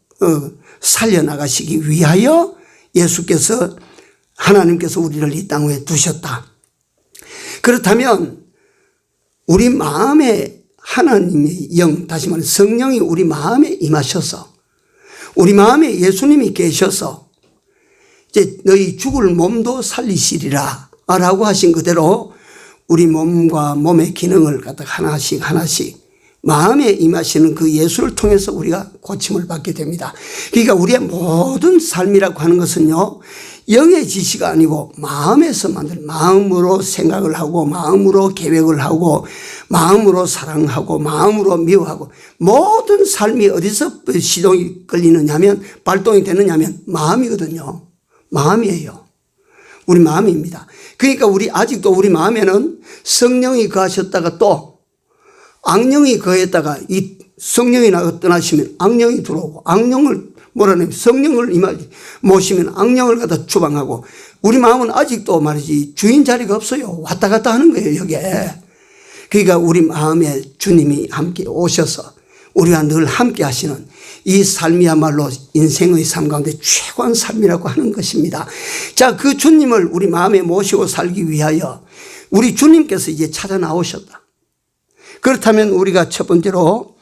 살려나가시기 위하여 하나님께서 우리를 이 땅 위에 두셨다. 그렇다면 우리 마음에 하나님의 영, 다시 말해 성령이 우리 마음에 임하셔서 우리 마음에 예수님이 계셔서 이제 너희 죽을 몸도 살리시리라 라고 하신 그대로 우리 몸과 몸의 기능을 갖다가 하나씩 마음에 임하시는 그 예수를 통해서 우리가 고침을 받게 됩니다. 그러니까 우리의 모든 삶이라고 하는 것은요, 영의 지시가 아니고 마음에서 마음으로 생각을 하고, 마음으로 계획을 하고, 마음으로 사랑하고, 마음으로 미워하고, 모든 삶이 어디서 시동이 걸리느냐면, 발동이 되느냐면 마음이거든요. 마음이에요. 우리 마음입니다. 그러니까 아직도 우리 마음에는 성령이 거하셨다가 또 악령이 거했다가 이 성령이 떠나시면 악령이 들어오고, 악령을 성령을 모시면 악령을 갖다 추방하고, 우리 마음은 아직도 말이지 주인 자리가 없어요. 왔다 갔다 하는 거예요, 여기에. 그러니까 우리 마음에 주님이 함께 오셔서 우리와 늘 함께 하시는 이 삶이야말로 인생의 삶 가운데 최고한 삶이라고 하는 것입니다. 자, 그 주님을 우리 마음에 모시고 살기 위하여 우리 주님께서 이제 찾아 나오셨다. 그렇다면 우리가 첫 번째로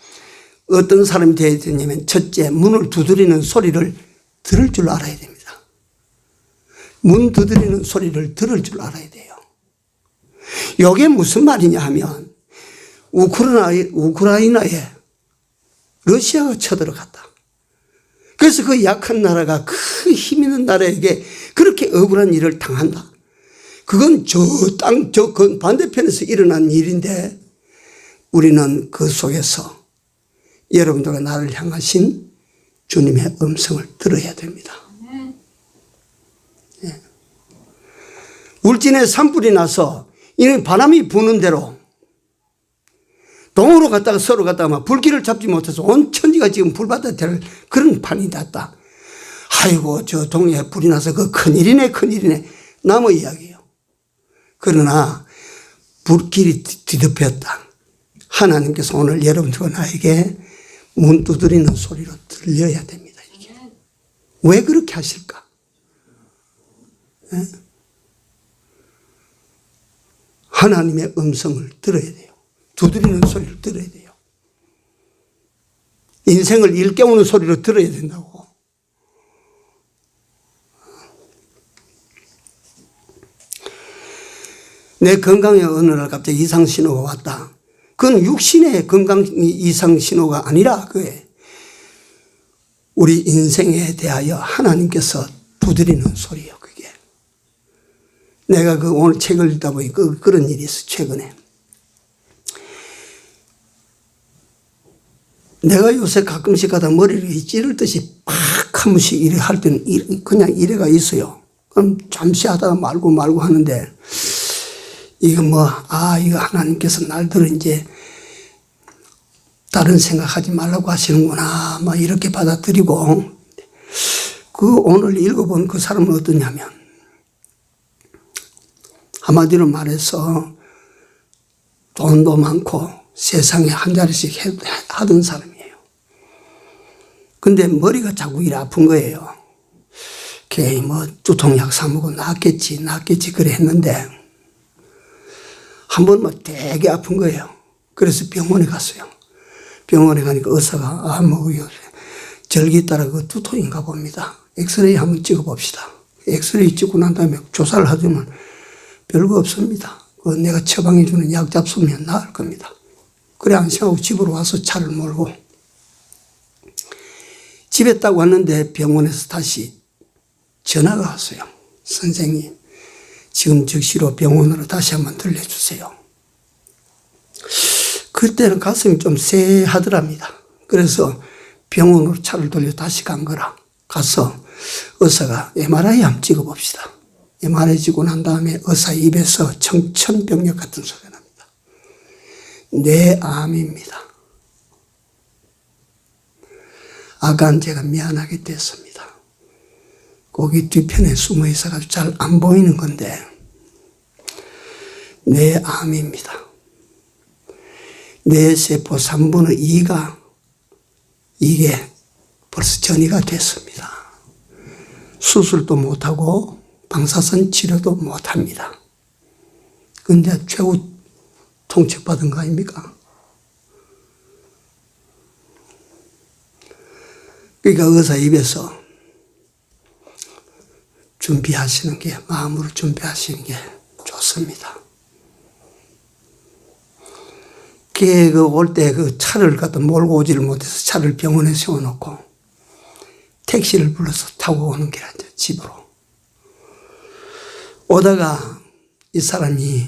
어떤 사람이 되어야 되냐면, 첫째, 문을 두드리는 소리를 들을 줄 알아야 됩니다. 문 두드리는 소리를 들을 줄 알아야 돼요. 이게 무슨 말이냐 하면, 우크라이나에 러시아가 쳐들어갔다. 그래서 그 약한 나라가 그 힘 있는 나라에게 그렇게 억울한 일을 당한다. 그건 그 반대편에서 일어난 일인데, 우리는 그 속에서 여러분들과 나를 향하신 주님의 음성을 들어야 됩니다. 울진에 산불이 나서 이는 바람이 부는 대로 동으로 갔다가 서로 갔다가 막 불길을 잡지 못해서 온 천지가 지금 불바다 될 그런 판이 났다. 아이고 저 동네에 불이 나서 그 큰일이네 큰일이네 남의 이야기예요. 그러나 불길이 뒤덮였다. 하나님께서 오늘 여러분들과 나에게 문 두드리는 소리로 들려야 됩니다. 이게. 왜 그렇게 하실까? 네? 하나님의 음성을 들어야 돼요. 두드리는 소리를 들어야 돼요. 인생을 일깨우는 소리로 들어야 된다고. 내 건강에 어느 날 갑자기 이상 신호가 왔다. 그건 육신의 건강 이상 신호가 아니라 그게 우리 인생에 대하여 하나님께서 두드리는 소리예요. 그게. 내가 그 오늘 책을 읽다 보니 그런 일이 있어 최근에. 내가 요새 가끔씩 가다 머리를 찌를 듯이 팍 한 번씩 이래 할 때는 그냥 이래가 있어요. 그럼 잠시 하다가 말고 하는데 이거 이거 하나님께서 날들어 이제 다른 생각하지 말라고 하시는구나. 이렇게 받아들이고, 오늘 읽어본 그 사람은 어떠냐면, 한마디로 말해서 돈도 많고 세상에 한 자리씩 하던 사람이에요. 근데 머리가 자꾸 이래 아픈 거예요. 걔 두통약 사먹고 낫겠지 그래 했는데, 한 번 되게 아픈 거예요. 그래서 병원에 갔어요. 병원에 가니까 의사가 절기 따라 그 두통인가 봅니다. 엑스레이 한번 찍어봅시다. 엑스레이 찍고 난 다음에 조사를 하자면 별거 없습니다. 내가 처방해 주는 약 잡수면 나을 겁니다. 그래 안심하고 집으로 와서 차를 몰고 집에 딱 왔는데 병원에서 다시 전화가 왔어요. 선생님 지금 즉시로 병원으로 다시 한번 들려주세요. 그때는 가슴이 좀 쎄하더랍니다. 그래서 병원으로 차를 돌려 다시 간 거라. 가서 의사가 MRI 한번 찍어봅시다. MRI 찍고 난 다음에 의사 입에서 청천벽력 같은 소리가 납니다. 뇌암입니다. 아간 제가 미안하게 됐습니다. 거기 뒤편에 숨어 있어가지고 잘 안 보이는 건데 뇌암입니다. 뇌세포 3분의 2가 이게 벌써 전이가 됐습니다. 수술도 못하고 방사선 치료도 못합니다. 근데 최후 통첩받은 거 아닙니까? 그러니까 의사 입에서 준비하시는 게, 마음으로 준비하시는 게 좋습니다. 걔 올 때 차를 갖다 몰고 오지를 못해서 차를 병원에 세워놓고 택시를 불러서 타고 오는 길이죠, 집으로. 오다가 이 사람이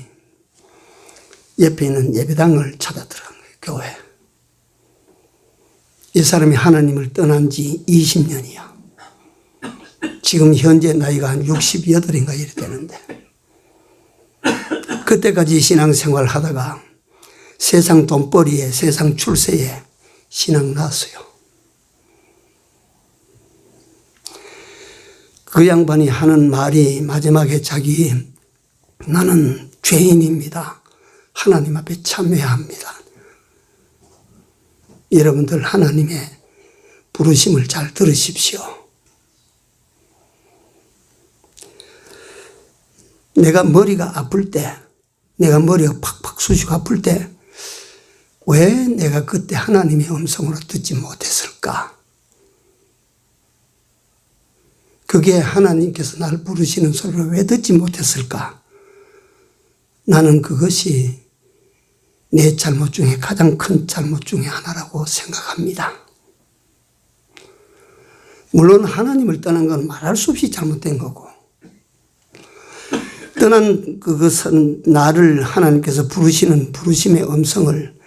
옆에 있는 예배당을 찾아 들어간 거예요, 교회. 이 사람이 하나님을 떠난 지 20년이야. 지금 현재 나이가 한 68인가 이래 되는데, 그때까지 신앙생활 하다가 세상 돈벌이에, 세상 출세에 신앙 났어요. 그 양반이 하는 말이 마지막에 나는 죄인입니다. 하나님 앞에 참여해야 합니다. 여러분들 하나님의 부르심을 잘 들으십시오. 내가 머리가 아플 때, 내가 머리가 팍팍 쑤시고 아플 때 왜 내가 그때 하나님의 음성으로 듣지 못했을까? 그게 하나님께서 나를 부르시는 소리를 왜 듣지 못했을까? 나는 그것이 내 잘못 중에 가장 큰 잘못 중에 하나라고 생각합니다. 물론 하나님을 떠난 건 말할 수 없이 잘못된 거고, 떠난 그것은 나를 하나님께서 부르시는 부르심의 음성을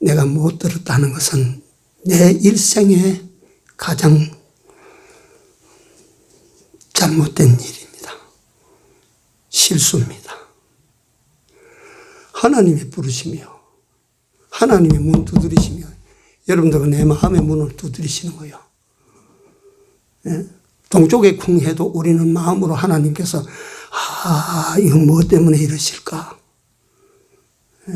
내가 못 들었다는 것은 내 일생에 가장 잘못된 일입니다. 실수입니다. 하나님의 부르심이요. 하나님의 문 두드리시며 여러분들은 내 마음의 문을 두드리시는 거예요. 예? 동쪽에 쿵 해도 우리는 마음으로 하나님께서 이거 뭐 때문에 이러실까? 예?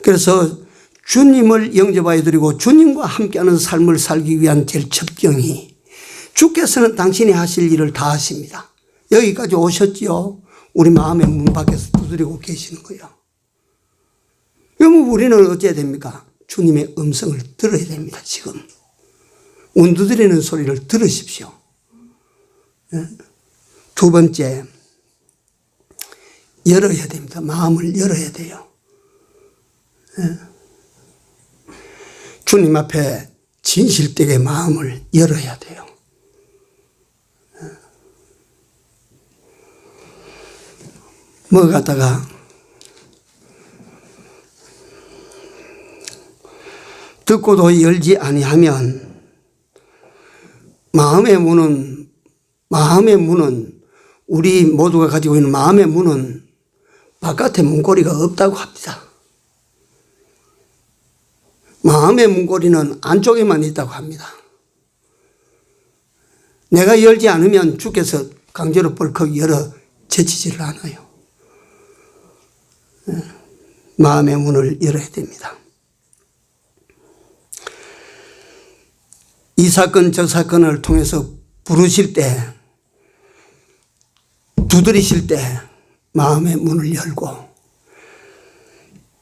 그래서 주님을 영접하여 드리고 주님과 함께하는 삶을 살기 위한 제일 첩경이 주께서는 당신이 하실 일을 다 하십니다. 여기까지 오셨지요. 우리 마음의 문 밖에서 두드리고 계시는 거예요. 그러면 우리는 어찌해야 됩니까? 주님의 음성을 들어야 됩니다. 지금 문 두드리는 소리를 들으십시오. 두 번째, 열어야 됩니다. 마음을 열어야 돼요. 주님 앞에 진실되게 마음을 열어야 돼요. 뭐 갖다가 듣고도 열지 아니하면 마음의 문은 우리 모두가 가지고 있는 마음의 문은 바깥에 문고리가 없다고 합니다. 마음의 문고리는 안쪽에만 있다고 합니다. 내가 열지 않으면 주께서 강제로 벌컥 열어 제치지를 않아요. 마음의 문을 열어야 됩니다. 이 사건 저 사건을 통해서 부르실 때, 두드리실 때 마음의 문을 열고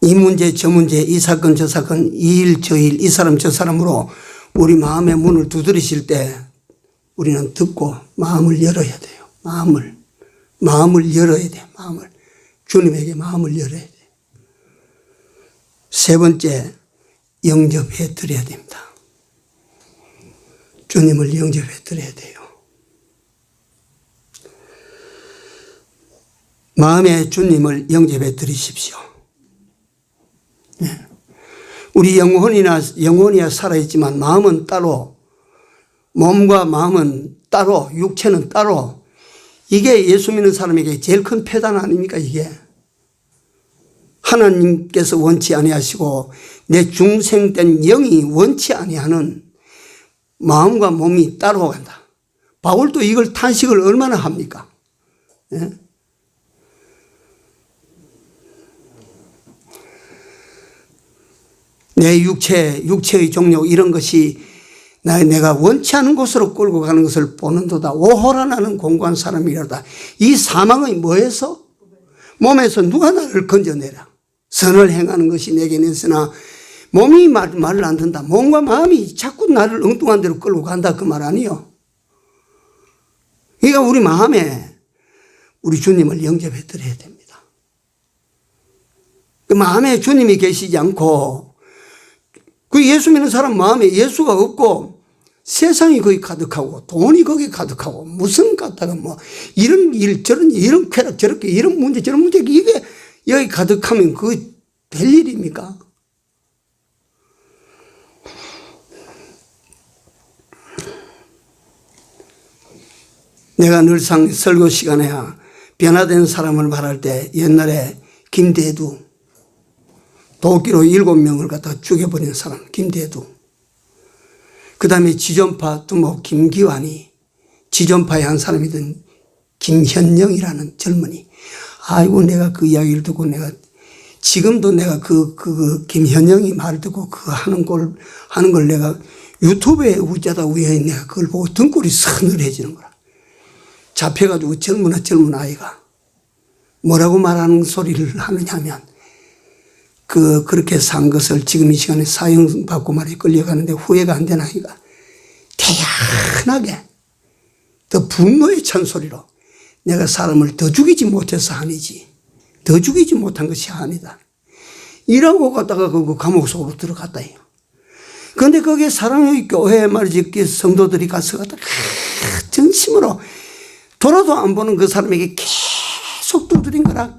이 문제 저 문제, 이 사건 저 사건, 이 일 저 일, 이 사람 저 사람으로 우리 마음의 문을 두드리실 때 우리는 듣고 마음을 열어야 돼요. 마음을 열어야 돼요. 주님에게 마음을 열어야 돼요. 세 번째, 영접해 드려야 됩니다. 주님을 영접해 드려야 돼요. 마음의 주님을 영접해 드리십시오. 우리 영혼이야 살아있지만 마음은 따로, 몸과 마음은 따로, 육체는 따로. 이게 예수 믿는 사람에게 제일 큰 폐단 아닙니까? 이게 하나님께서 원치 아니하시고 내 중생된 영이 원치 아니하는 마음과 몸이 따로 간다. 바울도 이걸 탄식을 얼마나 합니까? 예? 내 육체의 종력 이런 것이 내가 원치 않은 곳으로 끌고 가는 것을 보는도다. 오호라 나는 공고한 사람이로다. 이 사망의 뭐에서? 몸에서 누가 나를 건져내라. 선을 행하는 것이 내게는 있으나 몸이 말을 안 듣는다. 몸과 마음이 자꾸 나를 엉뚱한 데로 끌고 간다 그 말 아니요. 그러니까 우리 마음에 우리 주님을 영접해 드려야 됩니다. 그 마음에 주님이 계시지 않고 그 예수 믿는 사람 마음에 예수가 없고 세상이 거기 가득하고 돈이 거기 가득하고 무슨 갖다가 뭐 이런 일 저런 일 이런 쾌락 저렇게 이런 문제 저런 문제 이게 여기 가득하면 그 될 일입니까? 내가 늘상 설교 시간에 변화된 사람을 말할 때 옛날에 김대두 도끼로 7명을 갖다가 죽여버린 사람 김대두, 그 다음에 지존파 두목 김기환이 지존파의 한 사람이던 김현영이라는 젊은이. 아이고 내가 그 이야기를 듣고 내가 지금도 내가 그 김현영이 말 듣고 그 하는 걸 내가 유튜브에 우짜다 우연히 내가 그걸 보고 등골이 서늘해지는 거야. 잡혀가지고 젊은 아이가 뭐라고 말하는 소리를 하느냐면 그렇게 산 것을 지금 이 시간에 사형받고 말이 끌려가는데 후회가 안 되나 이가 태연하게 더 분노에 찬 소리로 내가 사람을 더 죽이지 못해서 아니지 더 죽이지 못한 것이 아니다 이라고 갔다가 그 감옥 속으로 들어갔다 해요. 그런데 거기에 사랑의 교회 말이지 성도들이 가서 갖다 전심으로 돌아도 안 보는 그 사람에게 계속 두드린 거라.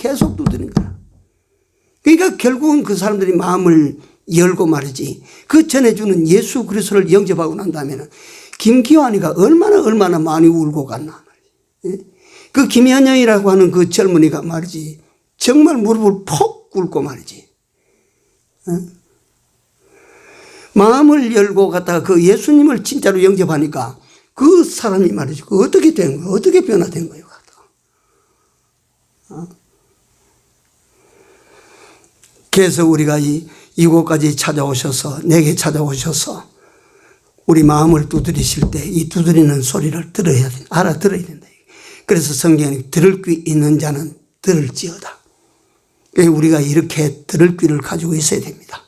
그러니까 결국은 그 사람들이 마음을 열고 말이지 그 전해주는 예수 그리스도를 영접하고 난 다음에는 김기환이가 얼마나 많이 울고 갔나. 그 김현영이라고 하는 그 젊은이가 말이지 정말 무릎을 푹 꿇고 말이지 마음을 열고 갖다가 그 예수님을 진짜로 영접하니까 그 사람이 말이지 그 어떻게 된 거예요? 어떻게 변화된 거예요? 그래서 우리가 이곳까지 찾아오셔서 내게 찾아오셔서 우리 마음을 두드리실 때 이 두드리는 소리를 들어야 돼. 알아들어야 된다. 그래서 성경에 들을 귀 있는 자는 들을지어다. 우리가 이렇게 들을 귀를 가지고 있어야 됩니다.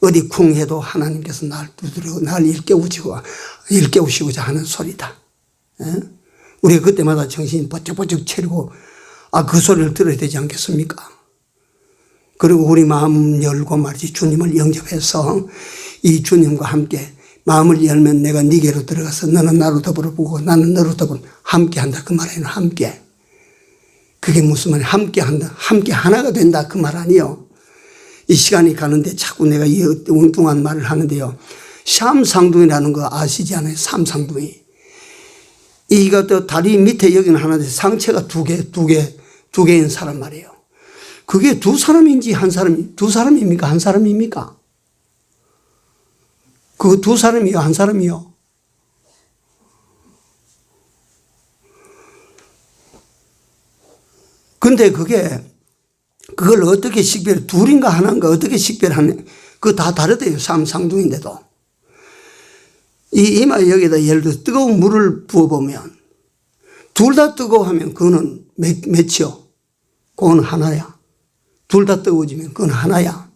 어디 쿵해도 하나님께서 날 두드리고 날 일깨우시고자 하는 소리다. 우리가 그때마다 정신이 번쩍번쩍 차리고 그 소리를 들어야 되지 않겠습니까? 그리고 우리 마음 열고 말이지 주님을 영접해서 이 주님과 함께 마음을 열면 내가 네게로 들어가서 너는 나로 더불어 보고 나는 너로 더불어 함께 한다. 그 말에는 함께. 그게 무슨 말이야? 함께 한다. 함께 하나가 된다. 그 말 아니요. 이 시간이 가는데 자꾸 내가 이 엉뚱한 말을 하는데요. 샴상둥이라는 거 아시지 않아요? 샴상둥이. 이것도 다리 밑에 여기는 하나인데 상체가 두 개인 사람 말이에요. 그게 두 사람인지 두 사람입니까? 한 사람입니까? 그 두 사람이요? 한 사람이요? 근데 그걸 어떻게 둘인가 하나인가 어떻게 식별하는, 그거 다 다르대요. 쌍둥이인데도. 이 이마 여기다 예를 들어서 뜨거운 물을 부어보면, 둘 다 뜨거워하면 그거는 몇이요? 그거는 하나야. 둘 다 뜨거워지면 그건 하나야.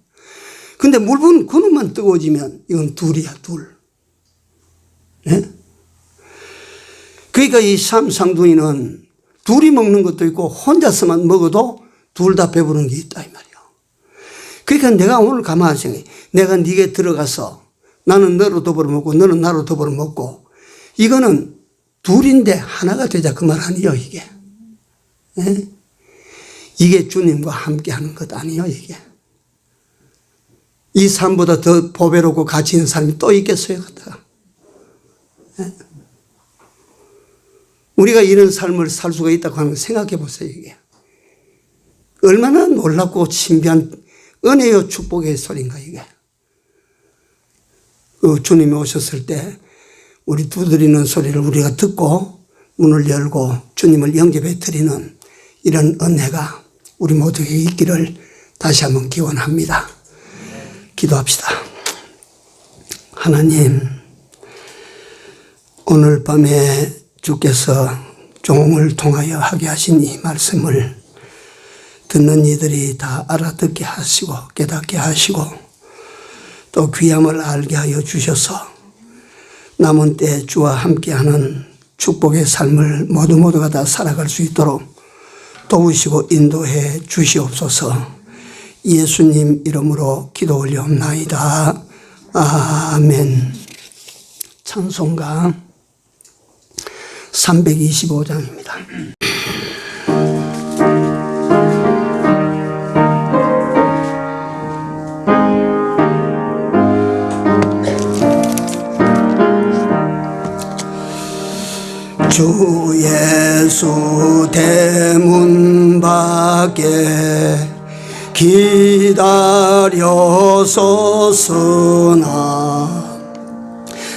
근데 물 부은 그놈만 뜨거워지면 이건 둘이야, 둘. 네? 그러니까 이 쌍둥이는 둘이 먹는 것도 있고 혼자서만 먹어도 둘 다 배부른 게 있다 이 말이야. 그러니까 내가 오늘 가만히 생각해. 내가 네게 들어가서 나는 너로 더불어 먹고 너는 나로 더불어 먹고 이거는 둘인데 하나가 되자 그 말 아니에요 이게. 네? 이게 주님과 함께 하는 것 아니에요 이게. 이 삶보다 더 보배롭고 가치 있는 삶이 또 있겠어요 그렇다가. 네? 우리가 이런 삶을 살 수가 있다고 하는 걸 생각해 보세요 이게. 얼마나 놀랍고 신비한 은혜요 축복의 소리인가 이게. 그 주님이 오셨을 때 우리 두드리는 소리를 우리가 듣고 문을 열고 주님을 영접해 드리는 이런 은혜가 우리 모두에게 있기를 다시 한번 기원합니다. 기도합시다. 하나님, 오늘 밤에 주께서 종을 통하여 하게 하신 이 말씀을 듣는 이들이 다 알아듣게 하시고 깨닫게 하시고 또 귀함을 알게 하여 주셔서 남은 때 주와 함께하는 축복의 삶을 모두가 다 살아갈 수 있도록 도우시고 인도해 주시옵소서. 예수님 이름으로 기도 올려옵나이다. 아멘. 찬송가 325장입니다. 주 예수 대문 밖에 기다렸었으나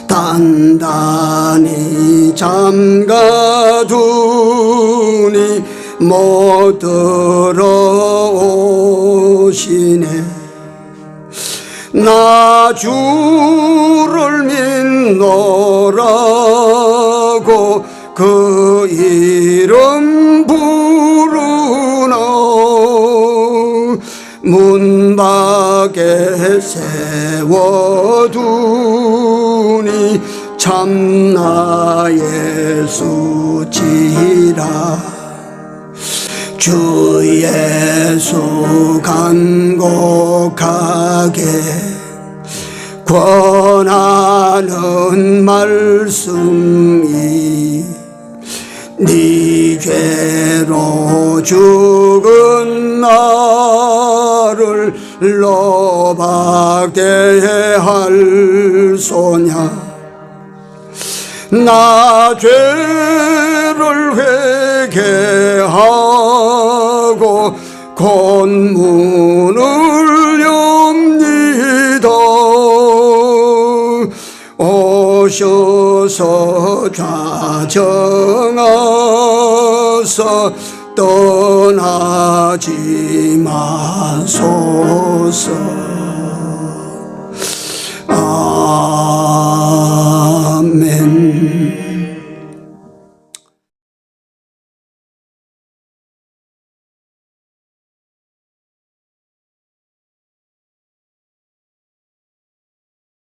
단단히 잠가두니 못 들어오시네. 나 주를 믿노라고 그 이름 부르나 문 밖에 세워두니 참나 예수지라. 주 예수 간곡하게 권하는 말씀이 네 죄로 죽은 나를 노박대할 소냐. 나 죄를 되게 하고 곧 문을 엽니다. 오셔서 좌정하사 떠나지 마소서. 아멘.